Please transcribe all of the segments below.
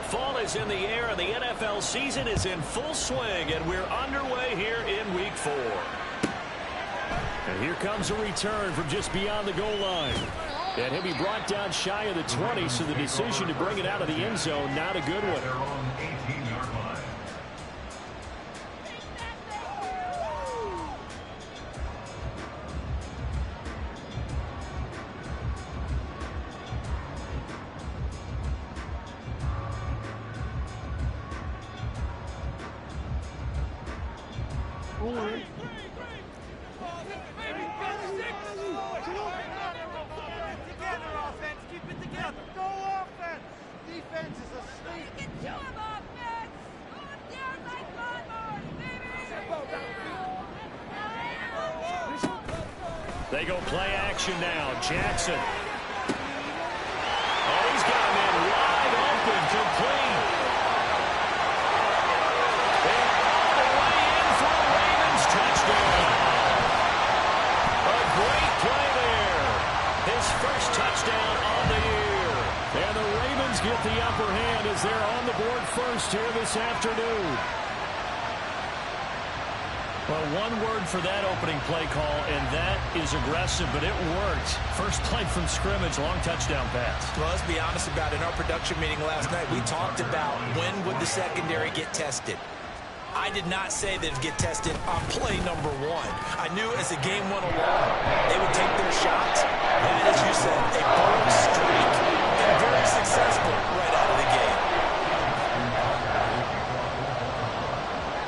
Fall is in the air, and the NFL season is in full swing, and we're underway here in Week 4. And here comes a return from just beyond the goal line. And he'll be brought down shy of the 20, so the decision to bring it out of the end zone, not a good one. They go play action now. Jackson. Oh, he's got him in wide open, complete. And all the way in for a Ravens touchdown. A great play there. His first touchdown on the year. And the Ravens get the upper hand as they're on the board first here this afternoon. Well, one word for that opening play call, and that is aggressive, but it worked. First play from scrimmage, long touchdown pass. Well, let's be honest about it. In our production meeting last night, we talked about when would the secondary get tested. I did not say they'd get tested on play number 1. I knew as the game went along, they would take their shots. And as you said, a bold streak and very successful right out of the gate.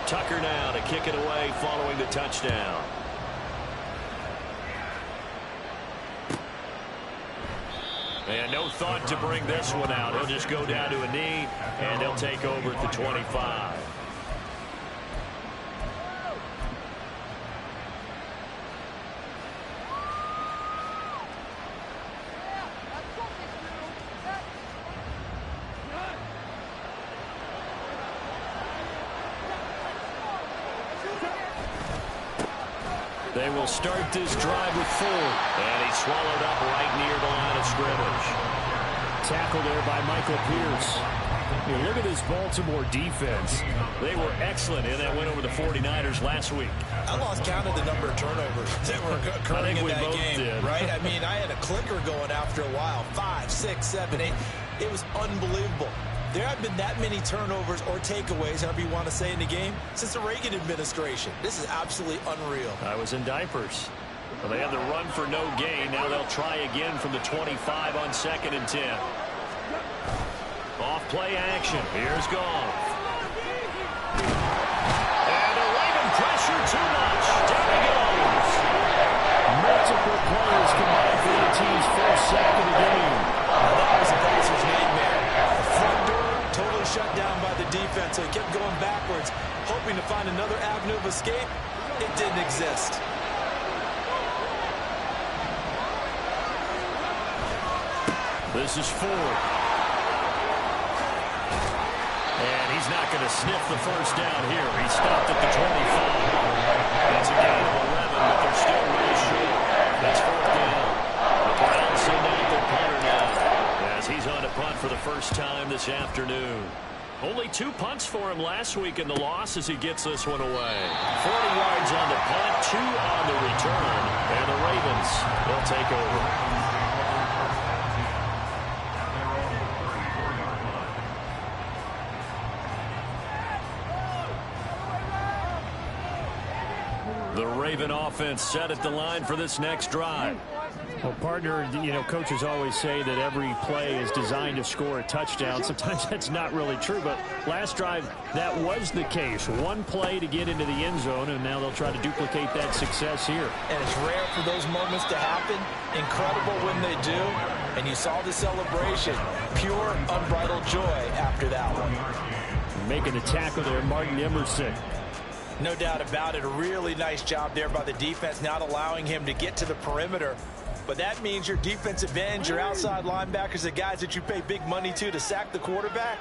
Tucker now to kick it away following the touchdown. And no thought to bring this one out. He'll just go down to a knee, and they'll take over at the 25. They will start this drive with 4. And he's swallowed up right near the line of scrimmage. Tackle there by Michael Pierce. Look at this Baltimore defense. They were excellent in that win over the 49ers last week. I lost count of the number of turnovers that were occurring in that game. Did. Right? I mean, I had a clicker going after a while. 5, 6, 7, 8. It was unbelievable. There have been that many turnovers or takeaways, however you want to say, in the game since the Reagan administration. This is absolutely unreal. I was in diapers. Well, they had the run for no gain. Now they'll try again from the 25 on 2nd and 10. Off play action. Here's Goff. And a Raven pressure too much. Down he goes. Multiple players combined for the team's first sack of the game. That was a passer's nightmare. Front door totally shut down by the defense, so he kept going backwards, hoping to find another avenue of escape. It didn't exist. This is Ford. And he's not going to sniff the first down here. He stopped at the 25. That's a gain of 11, but they're still really short. That's 4th down. The Browns send out their punter now, as he's on to punt for the first time this afternoon. Only 2 punts for him last week in the loss as he gets this one away. 40 yards on the punt, 2 on the return, and the Ravens will take over. The Raven offense set at the line for this next drive. Well, partner, coaches always say that every play is designed to score a touchdown. Sometimes that's not really true, but last drive, that was the case. One play to get into the end zone, and now they'll try to duplicate that success here. And it's rare for those moments to happen. Incredible when they do. And you saw the celebration. Pure, unbridled joy after that one. Making the tackle there, Martin Emerson. No doubt about it. A really nice job there by the defense, not allowing him to get to the perimeter. But that means your defensive ends, your outside linebackers, the guys that you pay big money to sack the quarterback,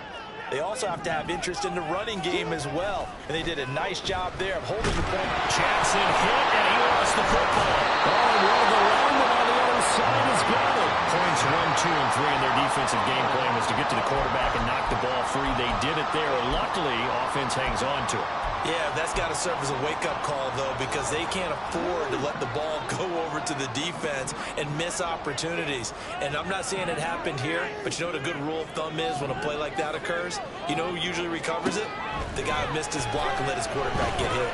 They also have to have interest in the running game as well. And they did a nice job there of holding the ball. Jackson hit, and he lost the football. Oh, and one of the linemen on the other side has got it. Points 1, 2, and 3 in their defensive game plan was to get to the quarterback and knock the ball free. They did it there, and luckily, offense hangs on to it. Yeah, that's got to serve as a wake-up call, though, because they can't afford to let the ball go over to the defense and miss opportunities. And I'm not saying it happened here, but you know what a good rule of thumb is when a play like that occurs? You know who usually recovers it? The guy who missed his block and let his quarterback get hit.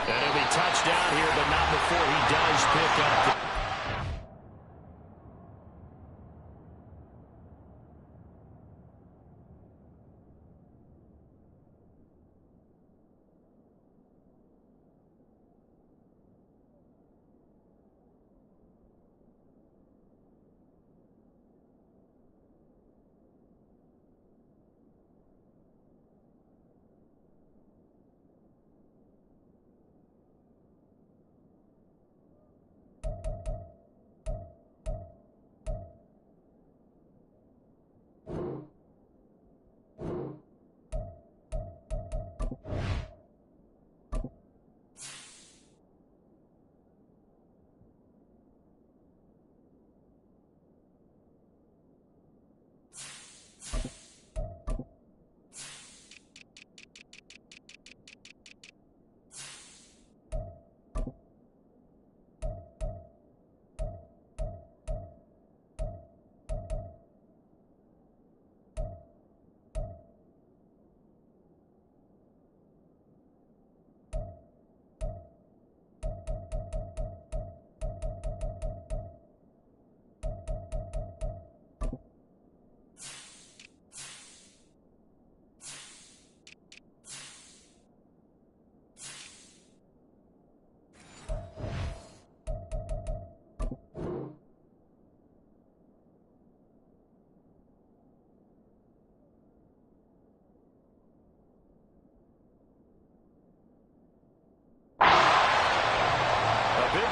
And he'll be touchdown here, but not before he does pick up the...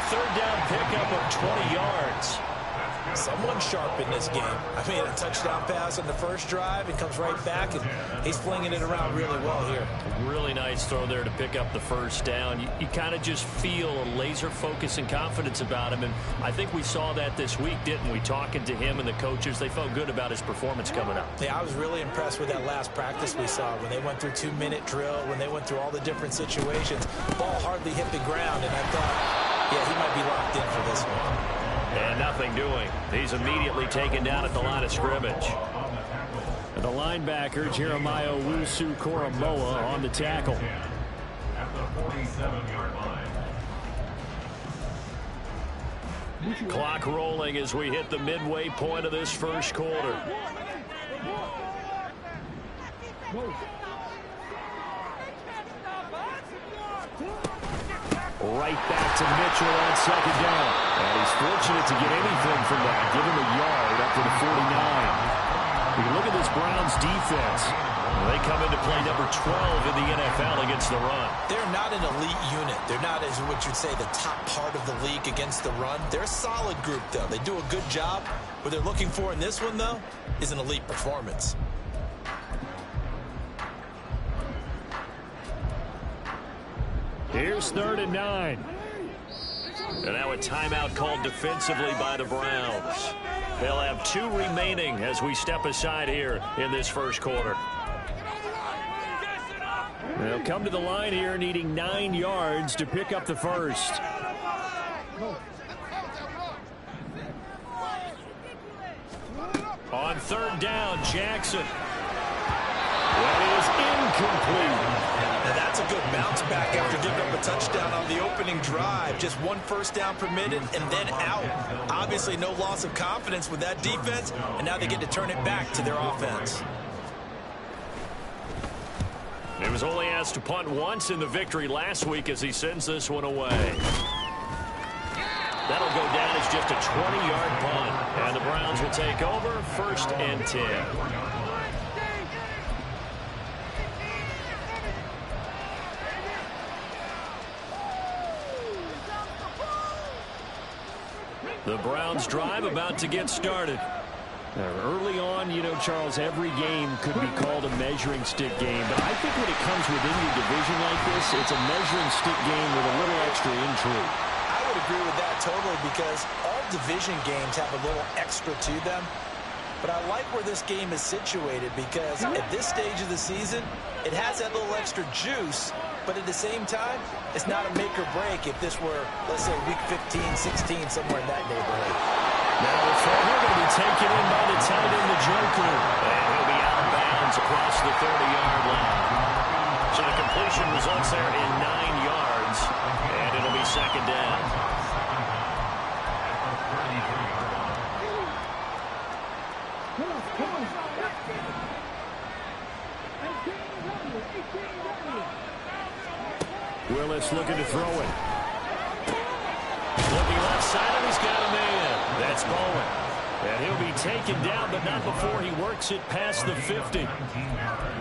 Third down pickup of 20 yards. Someone sharp in this game. I mean, a touchdown pass on the first drive and comes right back, and he's flinging it around really well here. Really nice throw there to pick up the first down. You kind of just feel a laser focus and confidence about him, and I think we saw that this week, didn't we? Talking to him and the coaches, they felt good about his performance coming up. Yeah, I was really impressed with that last practice we saw when they went through 2-minute drill, when they went through all the different situations. Ball hardly hit the ground, and I thought, yeah, he might be locked in for this one. And nothing doing. He's immediately taken down at the line of scrimmage. And the linebacker, Jeremiah Owusu-Koramoah, on the tackle. At the 47-yard line. Clock rolling as we hit the midway point of this first quarter. Right back to Mitchell on second down. And he's fortunate to get anything from that. Give him a yard up to the 49. We look at this Browns defense. They come into play number 12 in the NFL against the run. They're not an elite unit. They're not, as what you'd say, the top part of the league against the run. They're a solid group, though. They do a good job. What they're looking for in this one, though, is an elite performance. Here's 3rd and 9. And now a timeout called defensively by the Browns. They'll have 2 remaining as we step aside here in this first quarter. They'll come to the line here needing 9 yards to pick up the first. On 3rd down, Jackson. That is incomplete. Now that's a good bounce back after giving up a touchdown on the opening drive. Just 1 first down permitted and then out. Obviously no loss of confidence with that defense, and now they get to turn it back to their offense. He was only asked to punt once in the victory last week as he sends this one away. That'll go down as just a 20-yard punt. And the Browns will take over 1st and 10. The Browns drive about to get started. Early on, you know, Charles, every game could be called a measuring stick game. But I think when it comes within your division like this, it's a measuring stick game with a little extra intrigue. I would agree with that totally because all division games have a little extra to them. But I like where this game is situated because at this stage of the season, it has that little extra juice. But at the same time, it's not a make or break if this were, let's say, week 15, 16, somewhere in that neighborhood. Now the throw going to be taken in by the tight end, the Joker. And he'll be out of bounds across the 30-yard line. So the completion results there in 9 yards. And it'll be second down. Willis looking to throw it. Looking left side, and he's got a man. That's Bowen. And he'll be taken down, but not before he works it past the 50.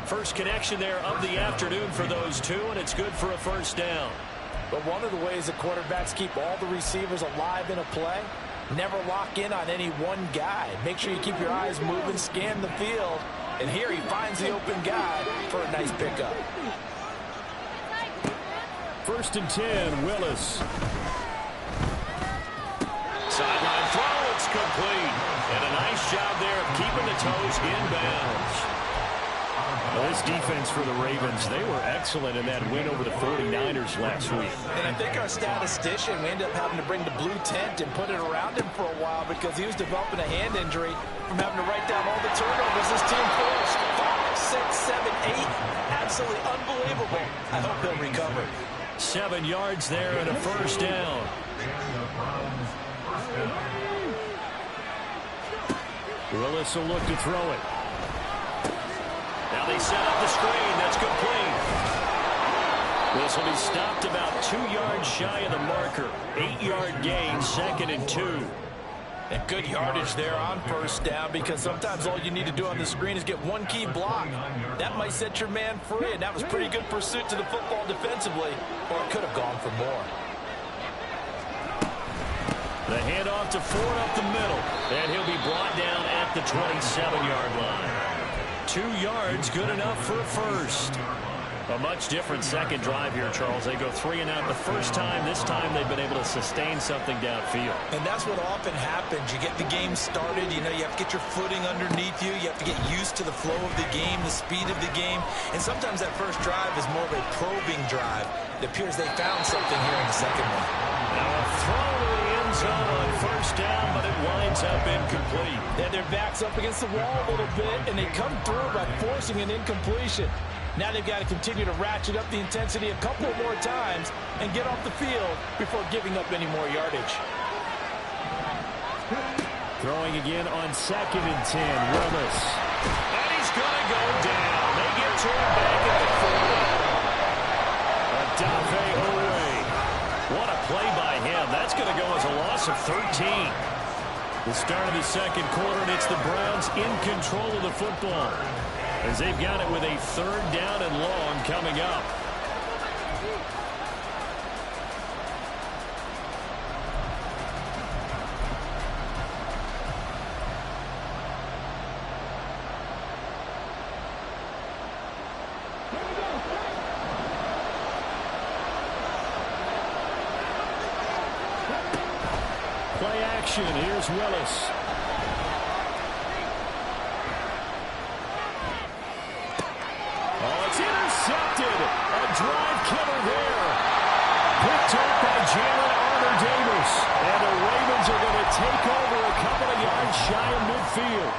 First connection there of the afternoon for those two, and it's good for a first down. But one of the ways that quarterbacks keep all the receivers alive in a play, never lock in on any one guy. Make sure you keep your eyes moving, scan the field. And here he finds the open guy for a nice pickup. First and 10, Willis. Sideline throw, it's complete. And a nice job there of keeping the toes inbounds. Well, this defense for the Ravens, they were excellent in that win over the 49ers last week. And I think our statistician, we ended up having to bring the blue tent and put it around him for a while because he was developing a hand injury from having to write down all the turnovers his team forced. 5, 6, 7, 8. Absolutely unbelievable. I hope he'll recover. 7 yards there and a first down. Willis will look to throw it. Now they set up the screen. That's complete. This will be stopped about 2 yards shy of the marker. 8-yard gain, second and 2. And good yardage there on first down because sometimes all you need to do on the screen is get one key block. That might set your man free, and that was pretty good pursuit to the football defensively, or it could have gone for more. The handoff to Ford up the middle, and he'll be brought down at the 27-yard line. 2 yards, good enough for a first. A much different second drive here, Charles. They go 3 and out the first time. This time they've been able to sustain something downfield. And that's what often happens. You get the game started. You know, you have to get your footing underneath you. You have to get used to the flow of the game, the speed of the game. And sometimes that first drive is more of a probing drive. It appears they found something here in the second one. Now a throw to the end zone on first down, but it winds up incomplete. Yeah, their back's up against the wall a little bit, and they come through by forcing an incompletion. Now they've got to continue to ratchet up the intensity a couple more times and get off the field before giving up any more yardage. Throwing again on second and 10, Willis. And he's going to go down. They get to him back at the 40. Adafe Owe. What a play by him. That's going to go as a loss of 13. The start of the second quarter, and it's the Browns in control of the football, as they've got it with a third down and long coming up. Play action. Here's Willis. Intercepted. A drive killer there. Picked up by Jalen Armour-Davis. And the Ravens are going to take over a couple of yards shy of midfield.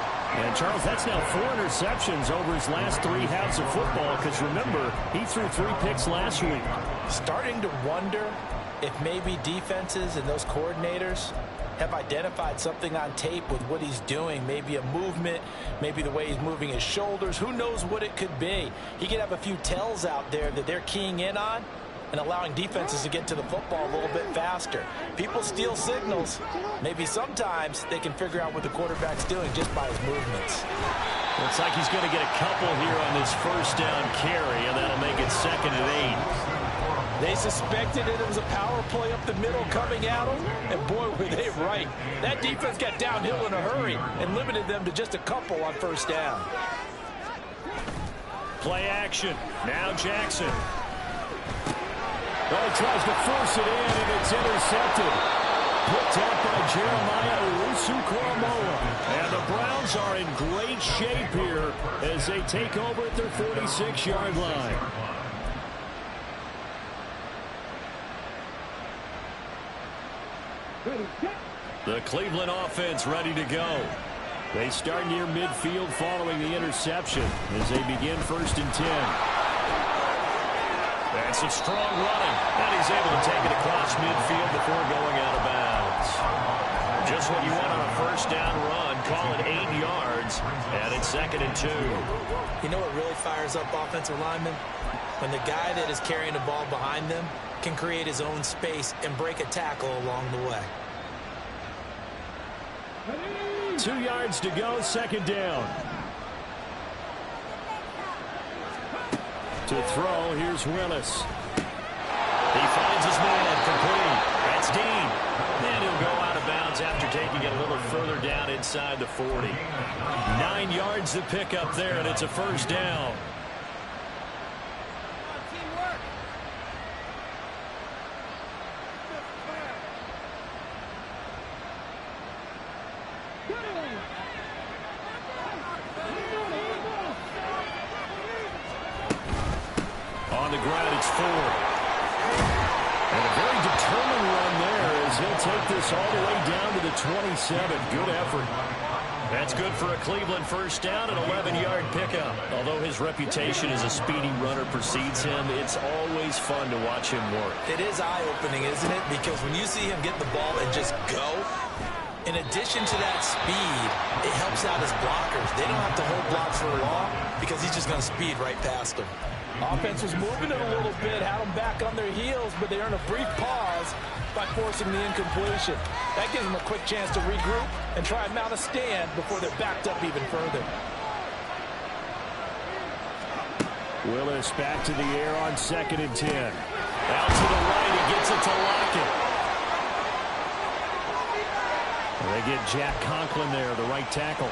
And, Charles, that's now 4 interceptions over his last 3 halves of football. Because, remember, he threw 3 picks last week. Starting to wonder if maybe defenses and those coordinators have identified something on tape with what he's doing. Maybe a movement, maybe the way he's moving his shoulders. Who knows what it could be? He could have a few tells out there that they're keying in on and allowing defenses to get to the football a little bit faster. People steal signals. Maybe sometimes they can figure out what the quarterback's doing just by his movements. Looks like he's going to get a couple here on this first down carry, and that'll make it second and 8. They suspected it was a power play up the middle coming at them, and boy, were they right. That defense got downhill in a hurry and limited them to just a couple on first down. Play action. Now Jackson. Oh, he tries to force it in, and it's intercepted. Picked up by Jeremiah Owusu-Koramoah. And the Browns are in great shape here as they take over at their 46-yard line. The Cleveland offense ready to go. They start near midfield following the interception as they begin 1st and 10. That's some strong running, and he's able to take it across midfield before going out of bounds. Just what you want on a first down run. Call it 8 yards, and it's 2nd and 2. You know what really fires up offensive linemen? When the guy that is carrying the ball behind them can create his own space and break a tackle along the way. 2 yards to go, 2nd down. To throw, here's Willis. He finds his man, complete. That's Dean. And he'll go out of bounds after taking it a little further down inside the 40. 9 yards to pick up there, and it's a first down. On the ground, it's Ford. And a very determined run there as he'll take this all the way down to the 27. Good effort. That's good for a Cleveland first down, an 11-yard pickup. Although his reputation as a speedy runner precedes him, it's always fun to watch him work. It is eye-opening, isn't it? Because when you see him get the ball and just go, in addition to that speed, it helps out his blockers. They don't have to hold blocks for long because he's just going to speed right past them. Offense was moving it a little bit, had them back on their heels, but they earned a brief pause by forcing the incompletion. That gives them a quick chance to regroup and try and mount a stand before they're backed up even further. Willis back to the air on 2nd and 10. Out to the right, he gets it to Lockett. They get Jack Conklin there, the right tackle.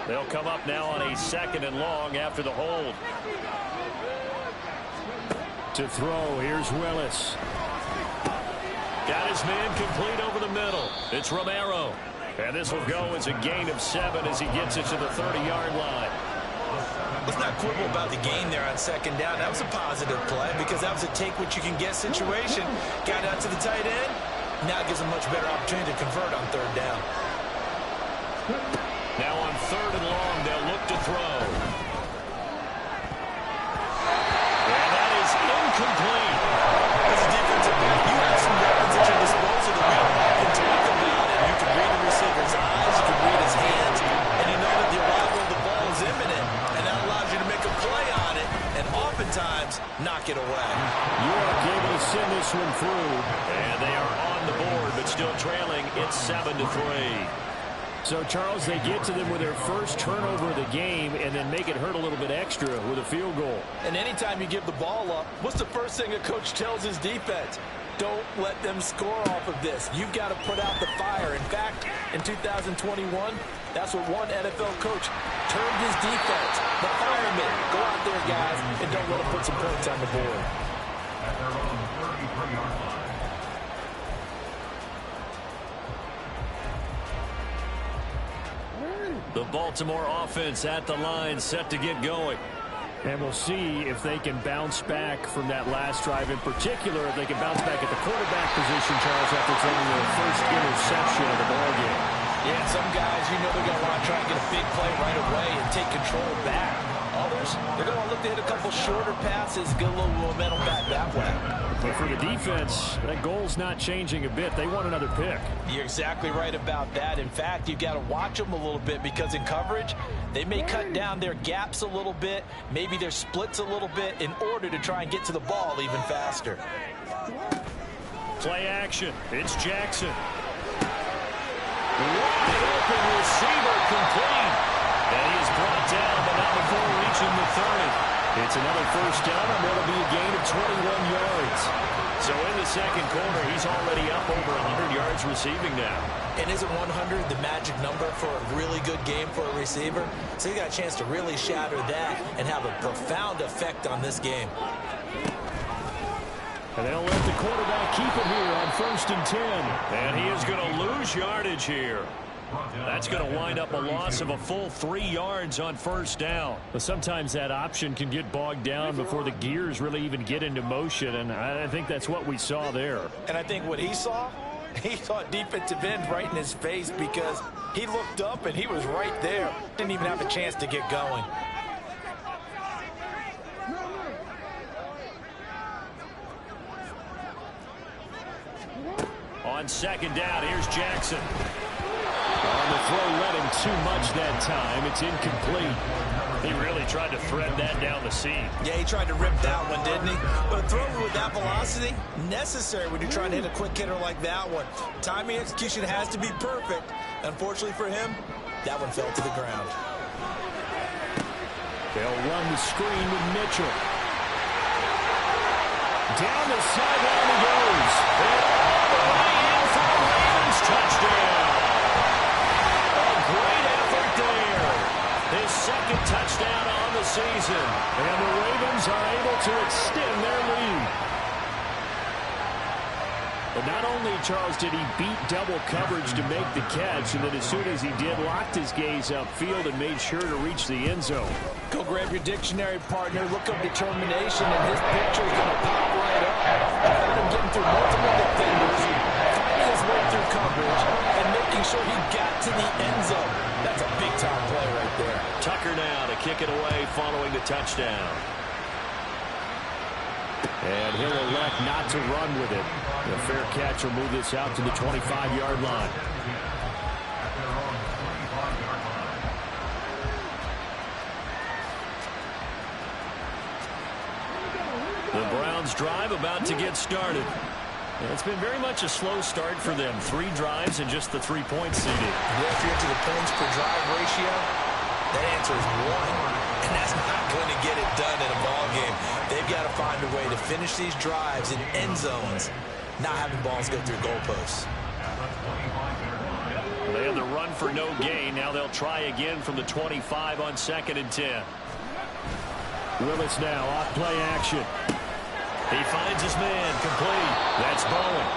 They'll come up now on a 2nd and long after the hold. To throw, here's Willis. Got his man complete over the middle. It's Romero. And this will go as a gain of 7 as he gets it to the 30-yard line. Let's not quibble about the gain there on 2nd down. That was a positive play because that was a take-what-you-can-get situation. Got out to the tight end. Now it gives a much better opportunity to convert on 3rd down. Now on 3rd and long, they'll look to throw. And that is incomplete. As a defensive back, you have some weapons at your disposal that we can talk about it. You can read the receiver's eyes, you can read his hands, and you know that the arrival of the ball is imminent, and that allows you to make a play on it, and oftentimes knock it away. York able to send this one through. And they are on the board, but still trailing. It's 7-3. So, Charles, they get to them with their first turnover of the game and then make it hurt a little bit extra with a field goal. And anytime you give the ball up, what's the first thing a coach tells his defense? Don't let them score off of this. You've got to put out the fire. In fact, in 2021, that's what one NFL coach termed his defense. The firemen. Go out there, guys, and don't let them put some points on the board. At their own 33-yard line. The Baltimore offense at the line, set to get going. And we'll see if they can bounce back from that last drive. In particular, if they can bounce back at the quarterback position, Charles, after throwing their first interception of the ballgame. Yeah, some guys, you know they're going to want to try and get a big play right away and take control back. Others, they're going to look to hit a couple shorter passes, get a little momentum back that way. But for the defense, that goal's not changing a bit. They want another pick. You're exactly right about that. In fact, you've got to watch them a little bit because in coverage, they may cut down their gaps a little bit, maybe their splits a little bit in order to try and get to the ball even faster. Play action. It's Jackson. Wide open receiver complete. And he is brought down It's another first down, and it'll be a gain of 21 yards. So in the second quarter, he's already up over 100 yards receiving now. And isn't 100 the magic number for a really good game for a receiver? So he got a chance to really shatter that and have a profound effect on this game. And they'll let the quarterback keep it here on 1st and 10. And he is going to lose yardage here. That's going to wind up a loss of a full 3 yards on 1st down. But sometimes that option can get bogged down before the gears really even get into motion, and I think that's what we saw there. And I think what he saw defensive end right in his face, because he looked up and he was right there. Didn't even have a chance to get going. On 2nd down, here's Jackson. On the throw led him too much that time. It's incomplete. He really tried to thread that down the seam. Yeah, he tried to rip that one, didn't he? But a throw with that velocity, necessary when you're trying to hit a quick hitter like that one. Timing execution has to be perfect. Unfortunately for him, that one fell to the ground. They'll run the screen with Mitchell. Down the sideline he goes. And all the way in for the Ravens touchdown. A great effort there. His 2nd touchdown on the season. And the Ravens are able to extend their lead. But not only, Charles, did he beat double coverage to make the catch, and then as soon as he did, locked his gaze upfield and made sure to reach the end zone. Go grab your dictionary, partner. Look up determination, and his picture is going to pop right up. Instead of getting through multiple defenders, finding his way through coverage, and making sure he got to the end zone. That's a big-time play right there. Tucker now to kick it away following the touchdown. And he'll elect not to run with it. The fair catch will move this out to the 25-yard line. The Browns drive about to get started. It's been very much a slow start for them. 3 drives and just the 3-point seeding. Well, if you're to the points per drive ratio, that answer is 1. And that's not going to get it done in a ball game. They've got to find a way to finish these drives in end zones, not having balls go through goalposts. They had the run for no gain. Now they'll try again from the 25 on 2nd and 10. Willis now off play action. He finds his man complete. That's Bowen.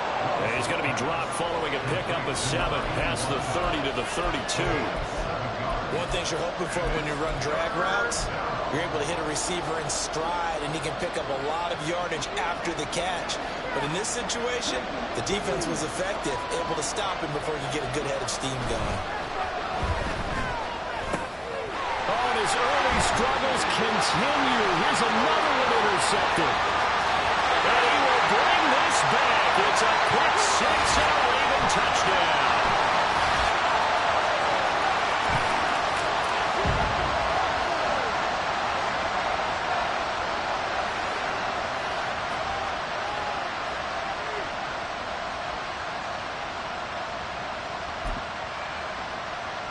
And he's going to be dropped following a pickup of 7 past the 30 to the 32. One thing you're hoping for when you run drag routes, you're able to hit a receiver in stride, and he can pick up a lot of yardage after the catch. But in this situation, the defense was effective, able to stop him before you get a good head of steam going. Oh, and his early struggles continue. Here's another one intercepted. And he will bring this back. It's a quick 6 and a Raven touchdown.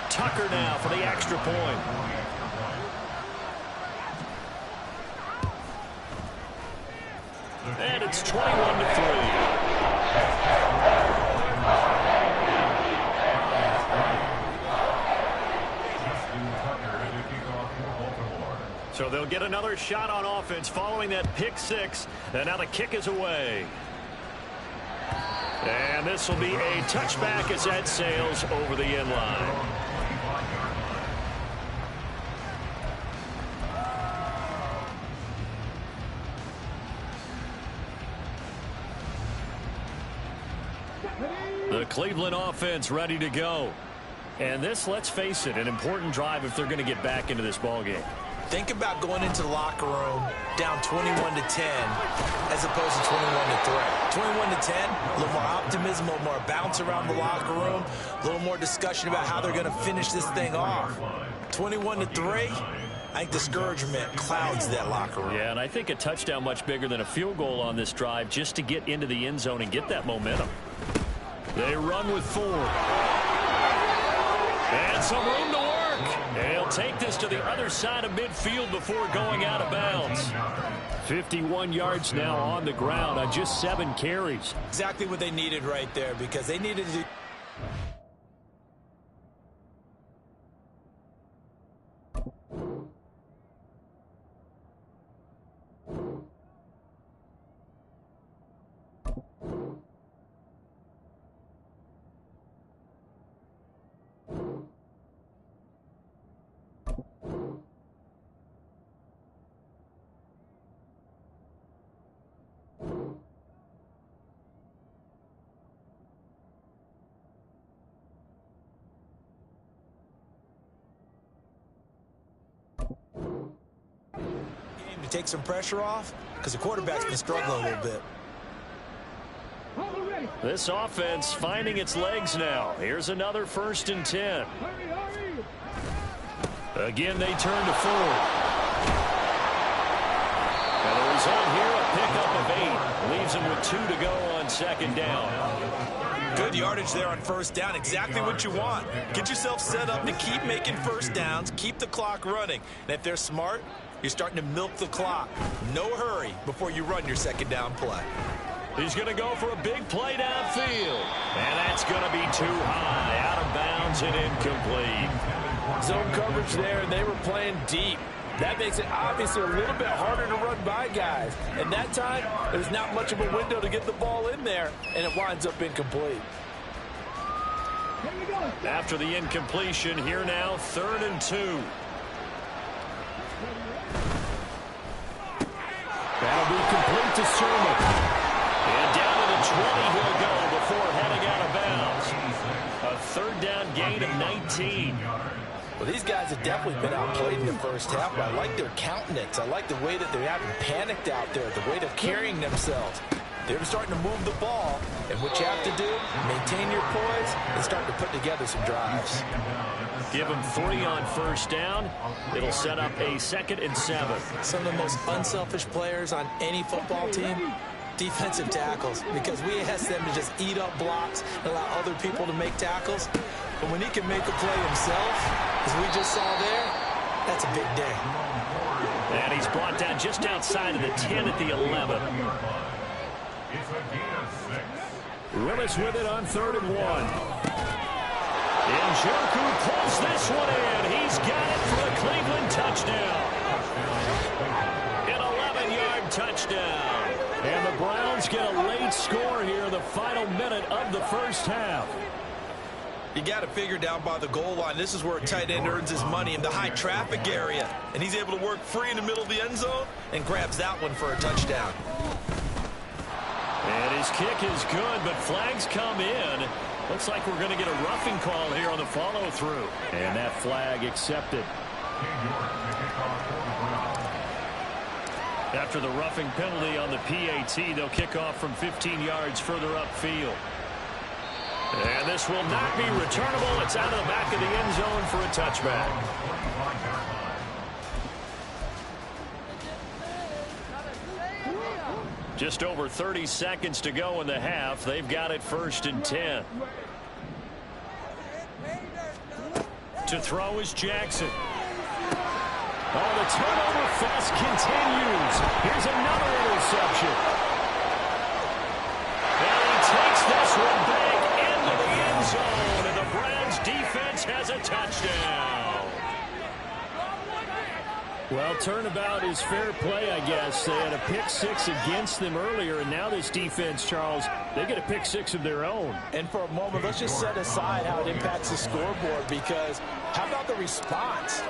Tucker now for the extra point. And it's 21-3. So they'll get another shot on offense following that pick 6. And now the kick is away. And this will be a touchback as that sails over the end line. The Cleveland offense ready to go. And this, let's face it, an important drive if they're going to get back into this ballgame. Think about going into the locker room down 21-10 as opposed to 21-3. 21-10, a little more optimism, a little more bounce around the locker room, a little more discussion about how they're going to finish this thing off. 21-3, I think discouragement clouds that locker room. Yeah, and I think a touchdown much bigger than a field goal on this drive just to get into the end zone and get that momentum. They run with 4. And some room to work. They'll take this to the other side of midfield before going out of bounds. 51 yards now on the ground on just 7 carries. Exactly what they needed right there, because they needed to... take some pressure off, because the quarterback's been struggling a little bit. This offense finding its legs now. Here's another 1st and 10. Again, they turn to Ford. And the result here, a pickup of 8. Leaves them with 2 to go on 2nd down. Good yardage there on 1st down. Exactly what you want. Get yourself set up to keep making 1st downs, keep the clock running. And if they're smart, you're starting to milk the clock. No hurry before you run your 2nd down play. He's going to go for a big play downfield. And that's going to be too high. Out of bounds and incomplete. Zone coverage there, and they were playing deep. That makes it obviously a little bit harder to run by guys. And that time, there's not much of a window to get the ball in there, and it winds up incomplete. After the incompletion, here now, 3rd and 2. That'll be complete to Sermon. And down to the 20 he'll go before heading out of bounds. A 3rd down gain of 19. Well, these guys have definitely been outplayed in the 1st half, but I like their countenance. I like the way that they haven't panicked out there, the way they're carrying themselves. They're starting to move the ball, and what you have to do, maintain your poise and start to put together some drives. Give them 3 on 1st down. It'll set up a 2nd and 7. Some of the most unselfish players on any football team, defensive tackles, because we ask them to just eat up blocks and allow other people to make tackles. But when he can make a play himself, as we just saw there, that's a big day. And he's brought down just outside of the 10 at the 11. Willis with it on 3rd and 1. And Njoku pulls this one in. He's got it for a Cleveland touchdown. An 11-yard touchdown. And the Browns get a late score here in the final minute of the 1st half. You got to figure down by the goal line. This is where a tight end earns his money, in the high traffic area. And he's able to work free in the middle of the end zone and grabs that one for a touchdown. And his kick is good, but flags come in. Looks like we're going to get a roughing call here on the follow-through. And that flag accepted. After the roughing penalty on the PAT, they'll kick off from 15 yards further upfield. And this will not be returnable. It's out of the back of the end zone for a touchback. Just over 30 seconds to go in the half. They've got it 1st and 10. To throw is Jackson. Oh, the turnover fest continues. Here's another interception. And he takes this one back into the end zone, and the Browns defense has a touchdown. Well, turnabout is fair play, I guess. They had a pick 6 against them earlier, and now this defense, Charles, they get a pick 6 of their own. And for a moment, let's just set aside how it impacts the scoreboard, because how about the response?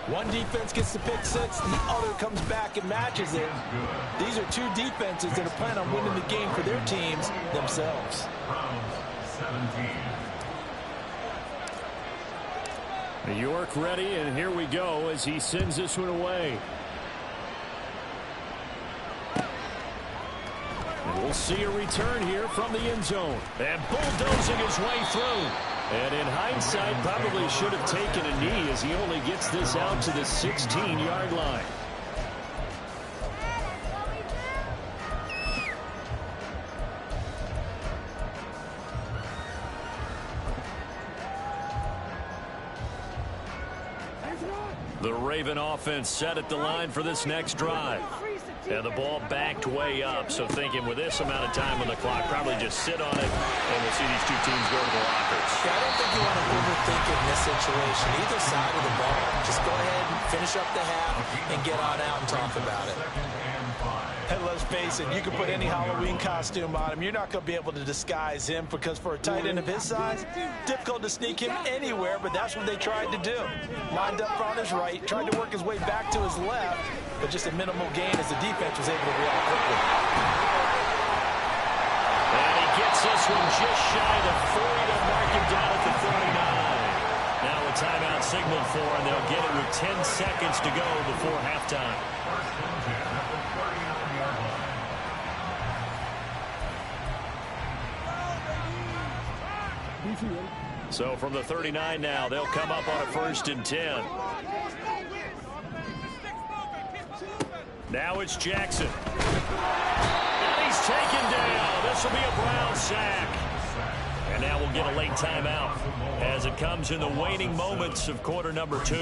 One defense gets the pick 6, the other comes back and matches it. These are 2 defenses that are planning on winning the game for their teams themselves. York ready, and here we go as he sends this one away. And we'll see a return here from the end zone. And bulldozing his way through. And in hindsight, probably should have taken a knee as he only gets this out to the 16-yard line. The Raven offense set at the line for this next drive. And the ball backed way up, so thinking with this amount of time on the clock, probably just sit on it, and we'll see these two teams go to the lockers. Yeah, I don't think you want to overthink it in this situation. Either side of the ball. Just go ahead and finish up the half and get on out and talk about it. And let's face it, you can put any Halloween costume on him. You're not going to be able to disguise him because for a tight end of his size, difficult to sneak him anywhere, but that's what they tried to do. Lined up on his right, tried to work his way back to his left, but just a minimal gain as the defense was able to react quickly. And he gets this one just shy of 40 to mark him down at the 39. Now a timeout signaled for, and they'll get it with 10 seconds to go before halftime. So from the 39 now, they'll come up on a 1st and 10. Now it's Jackson. And he's taken down. This will be a Brown sack. And now we'll get a late timeout as it comes in the waning moments of quarter number 2.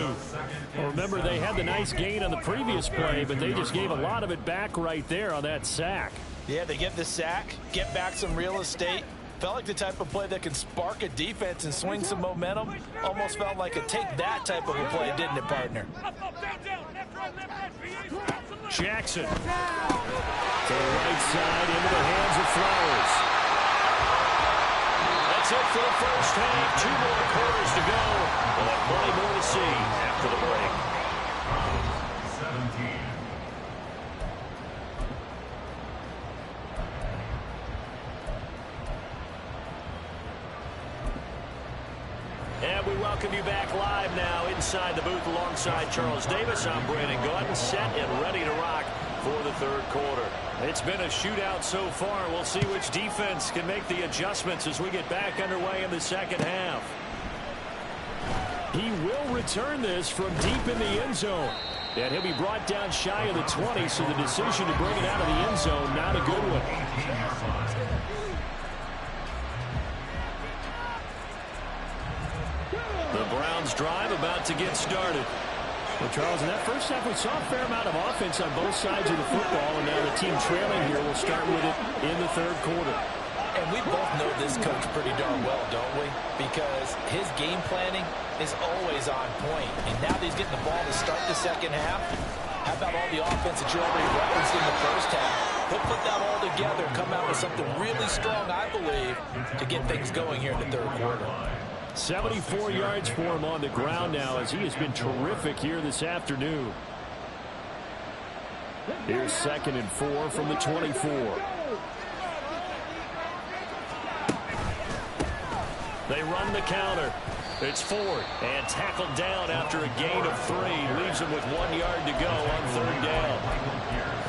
Well, remember, they had the nice gain on the previous play, but they just gave a lot of it back right there on that sack. Yeah, they get the sack, get back some real estate. Felt like the type of play that can spark a defense and swing some momentum. Almost felt like a take that type of a play, didn't it, partner? Jackson to the right side into the hands of Flowers. That's it for the first half. 2 more quarters to go. We'll have plenty more to see after the break. 17. And we welcome you back live now inside the booth alongside Charles Davis. I'm Brandon Gordon, set and ready to rock for the 3rd quarter. It's been a shootout so far. We'll see which defense can make the adjustments as we get back underway in the 2nd half. He will return this from deep in the end zone. And he'll be brought down shy of the 20, so the decision to bring it out of the end zone, not a good one. The Browns drive about to get started. Well, Charles, in that first half, we saw a fair amount of offense on both sides of the football, and now the team trailing here will start with it in the 3rd quarter. And we both know this coach pretty darn well, don't we? Because his game planning is always on point. And now that he's getting the ball to start the 2nd half, how about all the offense that you already referenced in the first half? He'll put that all together and come out with something really strong, I believe, to get things going here in the 3rd quarter. 74 yards for him on the ground now as he has been terrific here this afternoon. Here's 2nd and 4 from the 24. They run the counter. It's Ford and tackled down after a gain of 3. Leaves him with 1 yard to go on 3rd down.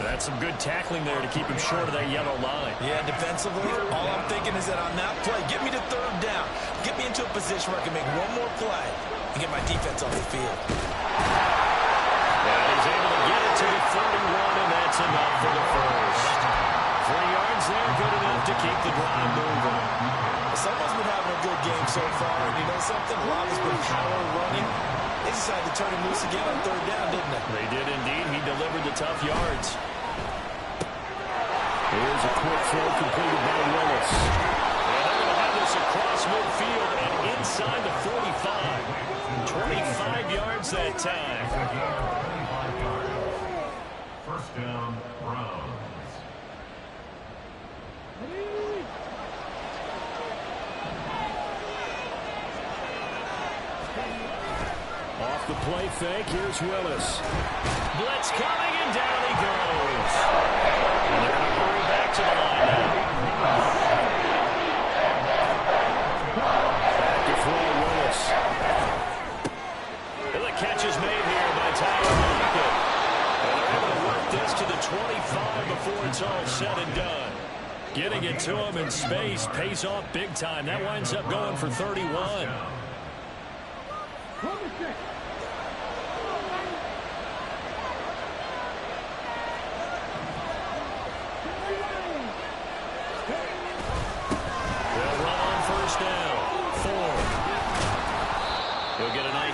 That's some good tackling there to keep him short of that yellow line. Yeah, defensively, all I'm thinking is that on that play, get me to 3rd down. Get me into a position where I can make one more play and get my defense off the field. And he's able to get it to the 31, and that's enough for the first. 3 yards there, good enough to keep the drive moving. Someone's been having a good game so far, and you know something? A lot has been power running. They decided to turn him loose again on 3rd down, didn't they? They did indeed. He delivered the tough yards. Here's a quick throw completed by Willis. And they're going to have this across midfield and inside the 45. 25 yards that time. 25 yards. 1st down, Browns. Off the play fake, here's Willis. Blitz coming, and down he goes. And they're going to hurry back to the line now. Back to throw, Willis. And the catch is made here by Tyler Lockett. And they're able to work this to the 25 before it's all said and done. Getting it to him in space pays off big time. That winds up going for 31.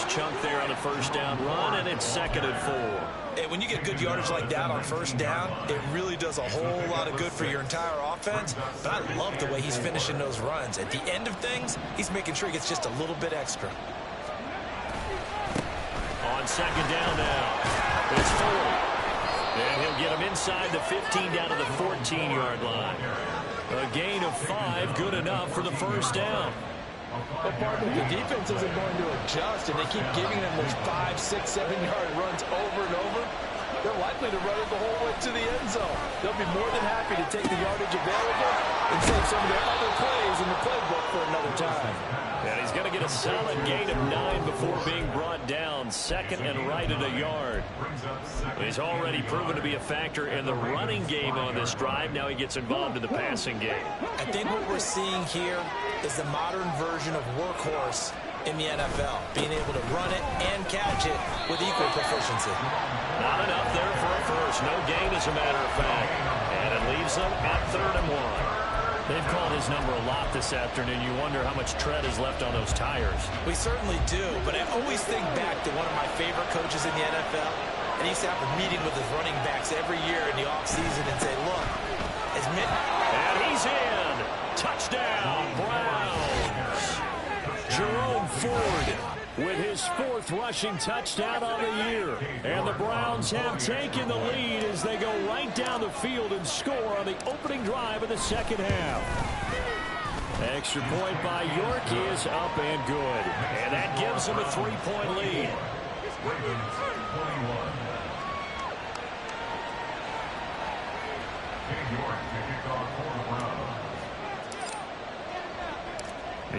Chunk there on the 1st first down run, and it's 2nd and 4. And when you get good yardage like that on first down, it really does a whole lot of good for your entire offense. But I love the way he's finishing those runs. At the end of things, he's making sure he gets just a little bit extra. On 2nd down now, it's 4. And he'll get him inside the 15 down to the 14-yard line. A gain of 5, good enough for the first down. But partner, the defense isn't going to adjust, and they keep giving them those 5, 6, 7-yard runs over and over. They're likely to run it the whole way to the end zone. They'll be more than happy to take the yardage available and save some of their other plays in the playbook for another time. And he's going to get a solid gain of 9 before being brought down. 2nd and right at a yard. He's already proven to be a factor in the running game on this drive. Now he gets involved in the passing game. I think what we're seeing here is the modern version of workhorse in the NFL, being able to run it and catch it with equal proficiency. Not enough there for a first. No gain, as a matter of fact. And it leaves them at 3rd and 1. They've called his number a lot this afternoon. You wonder how much tread is left on those tires. We certainly do, but I always think back to one of my favorite coaches in the NFL, and he used to have a meeting with his running backs every year in the offseason and say, look, and he's in. Touchdown, Browns. Jerome Ford with his 4th rushing touchdown on the year. And the Browns have taken the lead as they go right down the field and score on the opening drive of the 2nd half. Extra point by York is up and good. And that gives them a 3-point lead.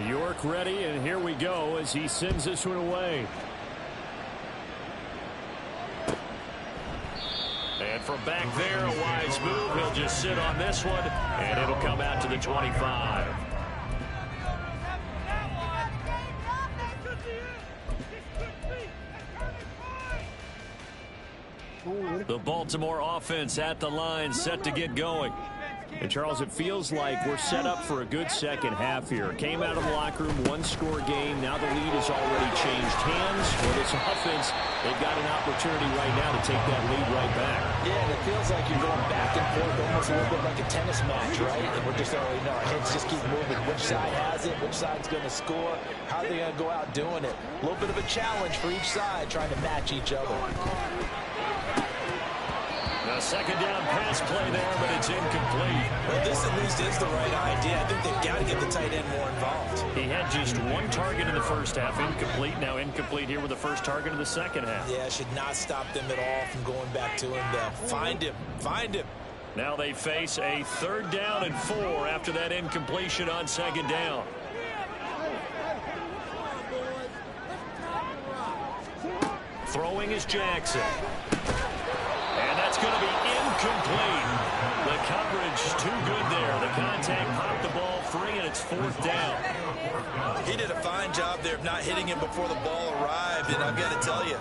York ready, and here we go as he sends this one away. And from back there, a wise move. He'll just sit on this one, and it'll come out to the 25. The Baltimore offense at the line, set to get going. And, Charles, it feels like we're set up for a good second half here. Came out of the locker room, 1-score game. Now the lead has already changed hands. For this offense, they've got an opportunity right now to take that lead right back. Yeah, and it feels like you're going back and forth, almost a little bit like a tennis match, right? And we're just already know our heads just keep moving. Which side has it? Which side's going to score? How are they going to go out doing it? A little bit of a challenge for each side, trying to match each other. A 2nd down pass play there, but it's incomplete. Well, this at least is the right idea. I think they've got to get the tight end more involved. He had just 1 target in the first half, incomplete. Now incomplete here with the first target in the 2nd half. Yeah, should not stop them at all from going back to him, though. Find him. Find him. Now they face a 3rd down and 4 after that incompletion on 2nd down. Throwing is Jackson. And that's going to be incomplete. The coverage too good there. The contact popped the ball free, and it's 4th down. He did a fine job there of not hitting him before the ball arrived, and I've got to tell you,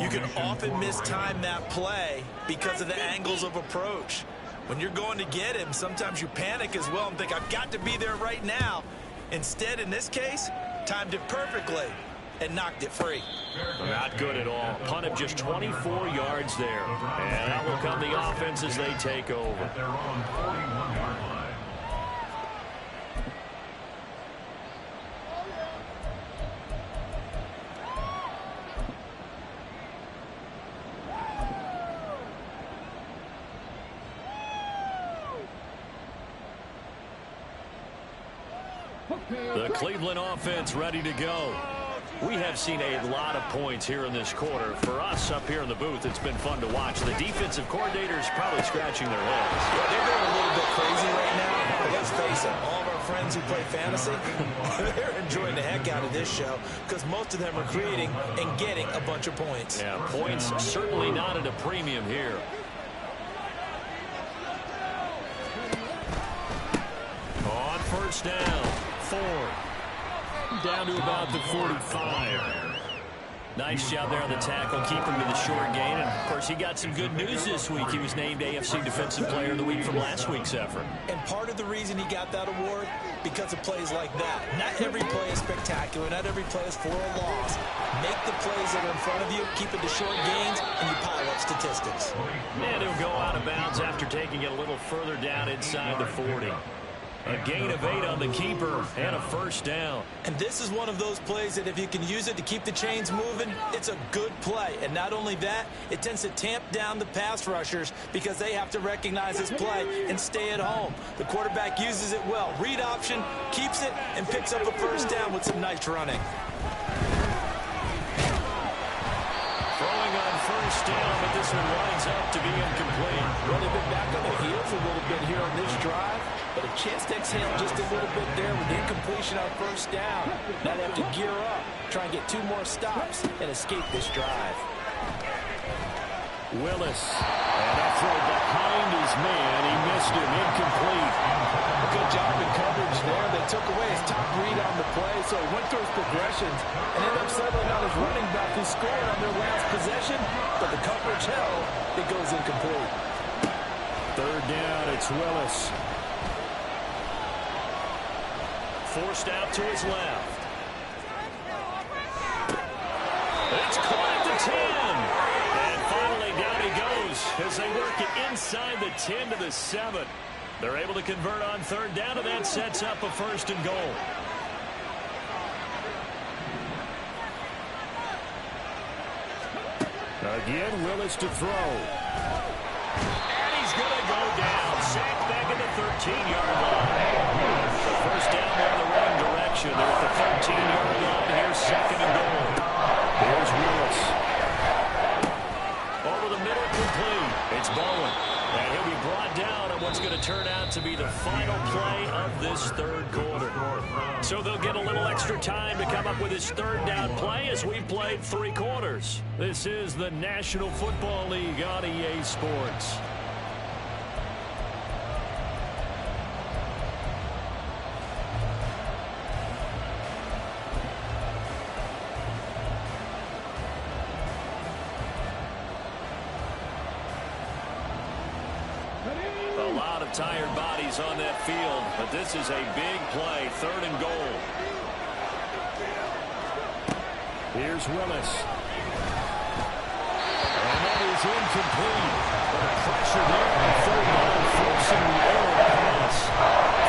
you can often mistime that play because of the angles of approach. When you're going to get him, sometimes you panic as well and think, I've got to be there right now. Instead, in this case, timed it perfectly and knocked it free. Not good at all. Punt of just 24 yards there. And out will come the offense as they take over. They're on 41-yard line. The Cleveland offense ready to go. We have seen a lot of points here in this quarter. For us up here in the booth, it's been fun to watch. The defensive coordinators probably scratching their heads. Yeah, they're going a little bit crazy right now. But let's face it, all of our friends who play fantasy, they're enjoying the heck out of this show because most of them are creating and getting a bunch of points. Yeah, points certainly not at a premium here. On 1st down, 4. Down to about the 45. Nice job there on the tackle, keep him to the short gain. And, of course, he got some good news this week. He was named AFC Defensive Player of the Week from last week's effort. And part of the reason he got that award, because of plays like that. Not every play is spectacular. Not every play is for a loss. Make the plays that are in front of you, keep it to short gains, and you pile up statistics. And he'll go out of bounds after taking it a little further down inside the 40. A gain of 8 on the keeper and a first down. And this is one of those plays that if you can use it to keep the chains moving, it's a good play. And not only that, it tends to tamp down the pass rushers because they have to recognize this play and stay at home. The quarterback uses it well. Read option, keeps it, and picks up a first down with some nice running. Throwing on first down, but this one winds up to be incomplete. Well, they've been back on their heels a little bit here on this drive, but a chance to exhale just a little bit there with the incompletion on first down. Now they have to gear up, try and get 2 more stops, and escape this drive. Willis, and that throw behind his man. He missed him, incomplete. A good job in coverage there. They took away his top read on the play, so he went through his progressions and ended up settling on his running back who scored on their last possession, but the coverage held. It goes incomplete. Third down, it's Willis. Forced out to his left. It's caught at the 10. And finally down he goes as they work it inside the 10 to the 7. They're able to convert on third down, and that sets up a first and goal. Again, Willis to throw. And he's going to go down. Sacked back at the 13-yard line. The first down there in the wrong direction. They're at the 13-yard line. Here's second and goal. Here's Willis. Over the middle, complete. It's Bowen. And he'll be brought down on what's going to turn out to be the final play of this third quarter. So they'll get a little extra time to come up with his third down play as we've played 3 quarters. This is the National Football League on EA Sports. A lot of tired bodies on that field, but this is a big play, third and goal. Here's Willis. And that is incomplete. Pressure there on third down, forcing the error pass.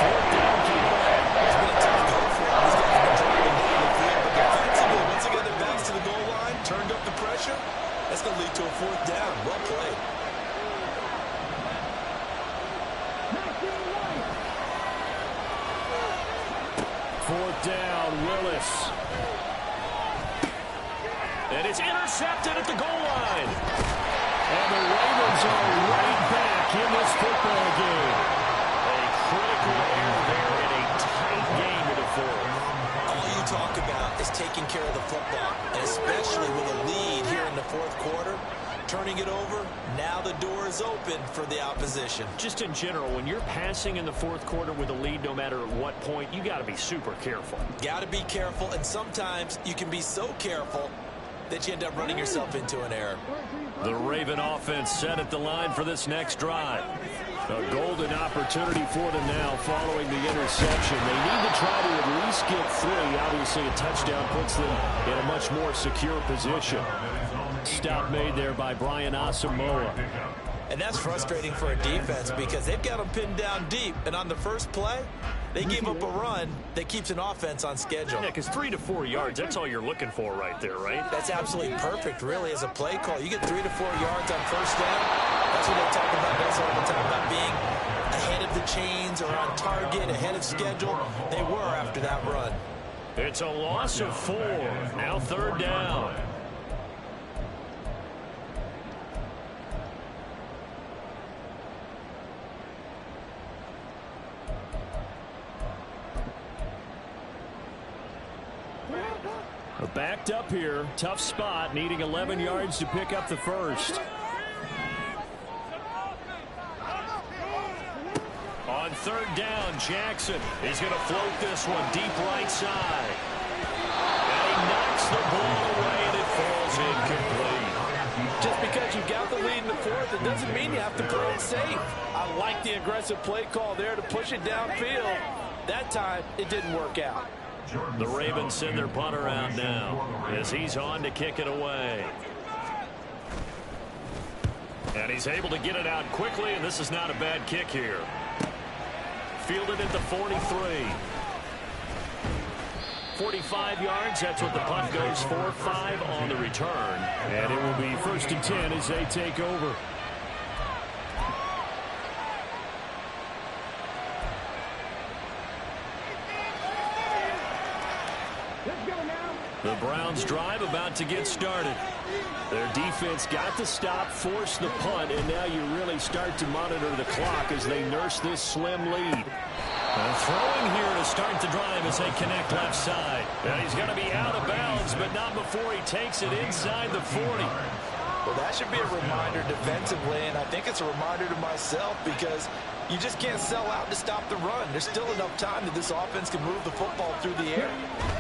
Fourth down, keep it. It's been a tough go for him. These guys have been driving down the field, but defensively, once they get their backs to the goal line, turned up the pressure, that's going to lead to a fourth down. Well played. Fourth down, Willis. And it's intercepted at the goal line. And the Ravens are right back in this football game. A critical error there in a tight game to the fourth. All you talk about is taking care of the football, and especially with a lead here in the fourth quarter. Turning it over, now the door is open for the opposition. Just in general, when you're passing in the fourth quarter with a lead, no matter at what point, you got to be super careful. Got to be careful, and sometimes you can be so careful that you end up running yourself into an error. The Raven offense set at the line for this next drive. A golden opportunity for them now following the interception. They need to try to at least get 3. Obviously, a touchdown puts them in a much more secure position. Stop made there by Brian Asamoah. And that's frustrating for a defense because they've got them pinned down deep. And on the first play, they gave up a run that keeps an offense on schedule. Yeah, because 3 to 4 yards, that's all you're looking for right there, right? That's absolutely perfect, really, as a play call. You get 3 to 4 yards on first down. That's what they talk about. That's all the time about being ahead of the chains or on target, ahead of schedule. They were after that run. It's a loss of 4. Now third down. Backed up here, tough spot, needing 11 yards to pick up the first. On third down, Jackson is going to float this one deep right side. And he knocks the ball away, and it falls Just because you got the lead in the fourth, it doesn't mean you have to play it safe. I like the aggressive play call there to push it downfield. That time, it didn't work out. The Ravens send their punter out now as he's on to kick it away. And he's able to get it out quickly, and this is not a bad kick here. Fielded at the 43. 45 yards, that's what the punt goes for. 5 on the return. And it will be 1st and 10 as they take over. The Browns drive about to get started. Their defense got the stop, forced the punt, and now you really start to monitor the clock as they nurse this slim lead. And throwing here to start the drive as they connect left side. And he's going to be out of bounds, but not before he takes it inside the 40. Well, that should be a reminder defensively, and I think it's a reminder to myself because you just can't sell out to stop the run. There's still enough time that this offense can move the football through the air,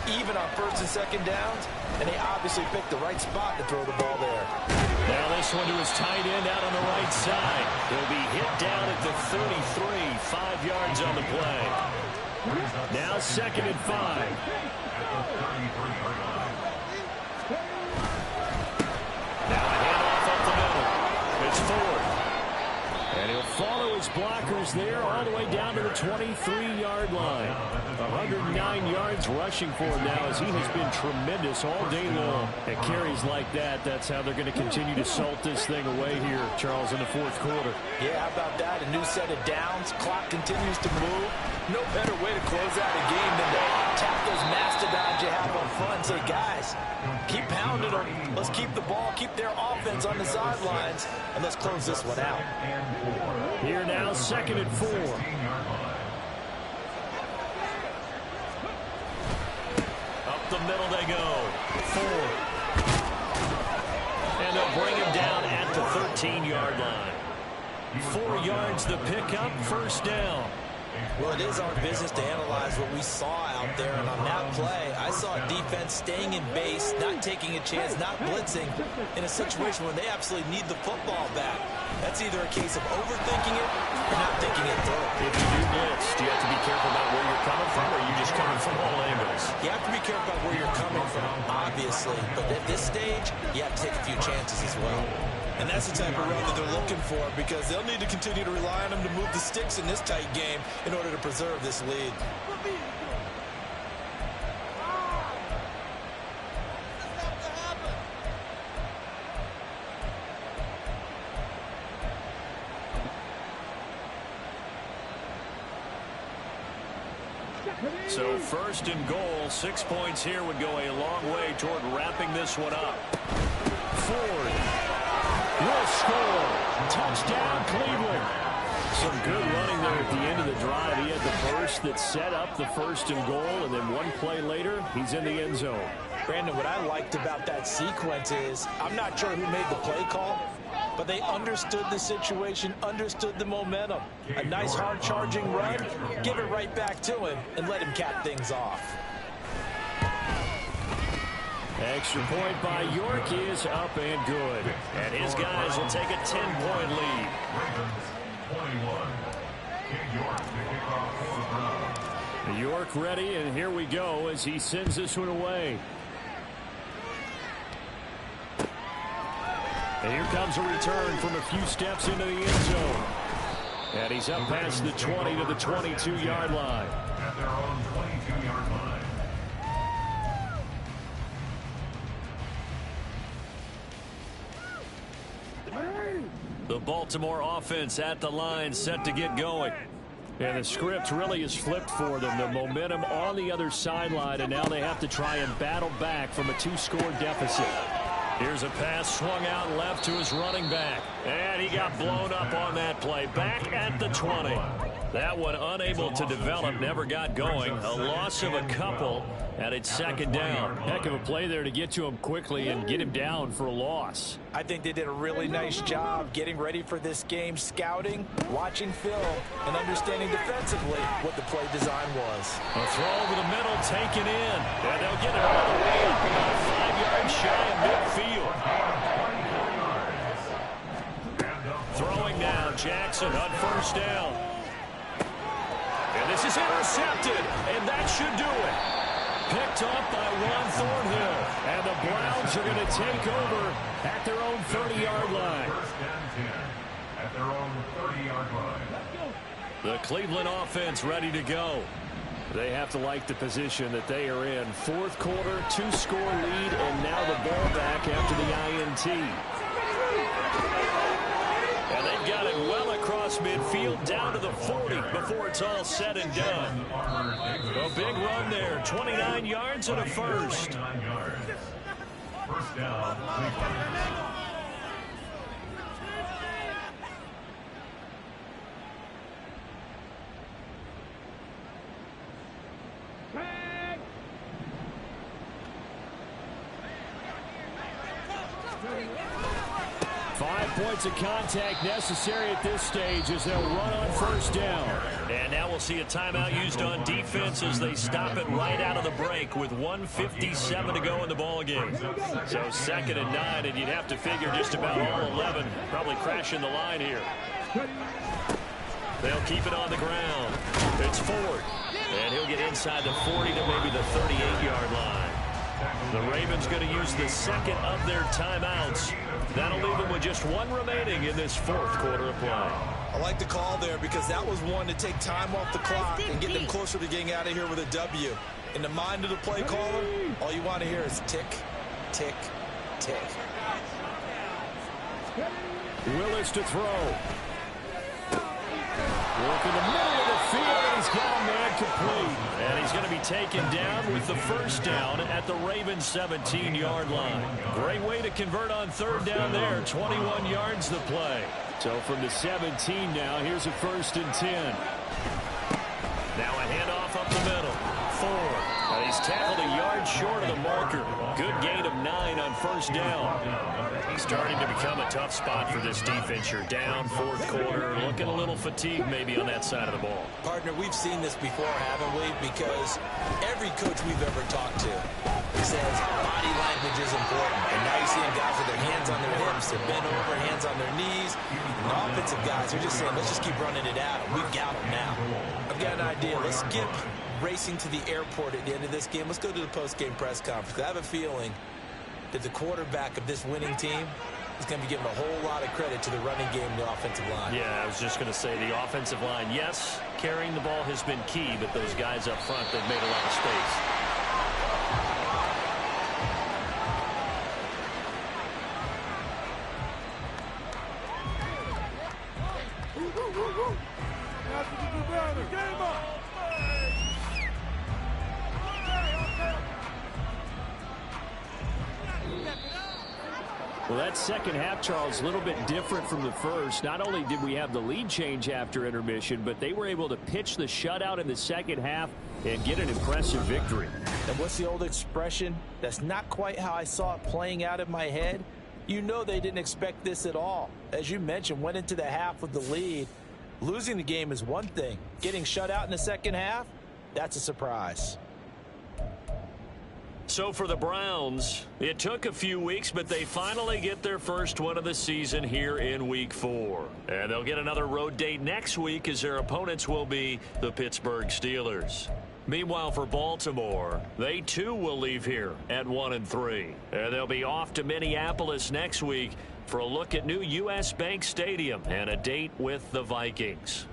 even on 1st and 2nd downs, and they obviously picked the right spot to throw the ball there. Now this one to his tight end out on the right side. He'll be hit down at the 33, 5 yards on the play. Now 2nd and 5. Now a handoff up the middle. It's Ford. And he'll follow his blockers there all the way down to the 23-yard line. 109 yards rushing for him now as he has been tremendous all day long. At carries like that, that's how they're going to continue to salt this thing away here, Charles, in the 4th quarter. Yeah, how about that? A new set of downs. Clock continues to move. No better way to close out a game than to tap those mastodons you have on front and say, guys, keep pounding them. Let's keep the ball, keep their offense on the sidelines, and let's close this one out. Here now, 2nd and 4. Up the middle they go. Ford. And they'll bring him down at the 13-yard line. 4 yards the pickup, 1st down. Well, it is our business to analyze what we saw out there, and on that play, I saw a defense staying in base, not taking a chance, not blitzing, in a situation where they absolutely need the football back. That's either a case of overthinking it or not thinking it through. If you do blitz, do you have to be careful about where you're coming from, or are you just coming from all angles? You have to be careful about where you're coming from, obviously, but at this stage, you have to take a few chances as well. And that's the type of run that they're looking for because they'll need to continue to rely on them to move the sticks in this tight game in order to preserve this lead. So 1st and goal, 6 points here would go a long way toward wrapping this one up. Ford will score. Touchdown, Cleveland. Some good running there at the end of the drive. He had the burst that set up the 1st and goal, and then one play later, he's in the end zone. Brandon, what I liked about that sequence is, I'm not sure who made the play call, but they understood the situation, understood the momentum. A nice hard-charging run, give it right back to him, and let him cap things off. Extra point by York is up and good. And his guys will take a 10-point lead. York ready, and here we go as he sends this one away. And here comes a return from a few steps into the end zone. And he's up past the 20 to the 22-yard line. At their own 22-yard line. The Baltimore offense at the line, set to get going. And the script really is flipped for them. The momentum on the other sideline, and now they have to try and battle back from a 2-score deficit. Here's a pass swung out left to his running back. And he got blown up on that play. Back at the 20. That one unable to develop, never got going. A loss of a couple, and it's 2nd down. Heck of a play there to get to him quickly and get him down for a loss. I think they did a really nice job getting ready for this game, scouting, watching film, and understanding defensively what the play design was. A throw over the middle, taken in. And they'll get it all the way up about 5 yards shy of midfield. Jackson on first down. And this is intercepted, and that should do it. Picked off by Juan Thornhill, and the Browns are going to take over at their own 30-yard line. First and 10 at their own 30-yard line. The Cleveland offense ready to go. They have to like the position that they are in. Fourth quarter, 2-score lead, and now the ball back after the INT. And they've got it well across midfield down to the 40 before it's all said and done. A big run there, 29 yards and a first. 29 yards. First down, Cleveland. 5 points of contact necessary at this stage as they'll run on first down. And now we'll see a timeout used on defense as they stop it right out of the break with 1:57 to go in the ball game. So 2nd and 9, and you'd have to figure just about all 11 probably crashing the line here. They'll keep it on the ground. It's Ford, and he'll get inside the 40 to maybe the 38-yard line. The Ravens going to use the second of their timeouts. That'll leave them with just one remaining in this fourth quarter of play. I like the call there because that was one to take time off the clock and get them closer to getting out of here with a W. In the mind of the play caller, all you want to hear is tick, tick, tick. Willis to throw. Work in the middle of the field, and he's got a man complete. And he's going to be taken down with the first down at the Ravens' 17-yard line. Great way to convert on third down there. 21 yards the play. So from the 17 now, here's a 1st and 10. Now a handoff up the middle. Ford. And he's tackled a yard short of the marker. Good gain of 9 on first down. Starting to become a tough spot for this defense. You're down fourth quarter, looking a little fatigued maybe on that side of the ball. Partner, we've seen this before, haven't we? Because every coach we've ever talked to says body language is important. And now you're seeing guys with their hands on their hips, they're bent over, hands on their knees. And the offensive guys are just saying, let's just keep running it out. We've got them now. I've got an idea. Let's skip racing to the airport at the end of this game. Let's go to the post-game press conference. I have a feeling that the quarterback of this winning team is going to be given a whole lot of credit to the running game and the offensive line. Yeah, I was just going to say the offensive line, yes, carrying the ball has been key, but those guys up front, they've made a lot of space. Well, that second half, Charles, a little bit different from the first. Not only did we have the lead change after intermission, but they were able to pitch the shutout in the second half and get an impressive victory. And what's the old expression? That's not quite how I saw it playing out in my head. You know they didn't expect this at all. As you mentioned, went into the half with the lead. Losing the game is one thing. Getting shut out in the second half, that's a surprise. So for the Browns, it took a few weeks, but they finally get their first one of the season here in Week 4. And they'll get another road date next week as their opponents will be the Pittsburgh Steelers. Meanwhile, for Baltimore, they too will leave here at 1-3. And they'll be off to Minneapolis next week for a look at new U.S. Bank Stadium and a date with the Vikings.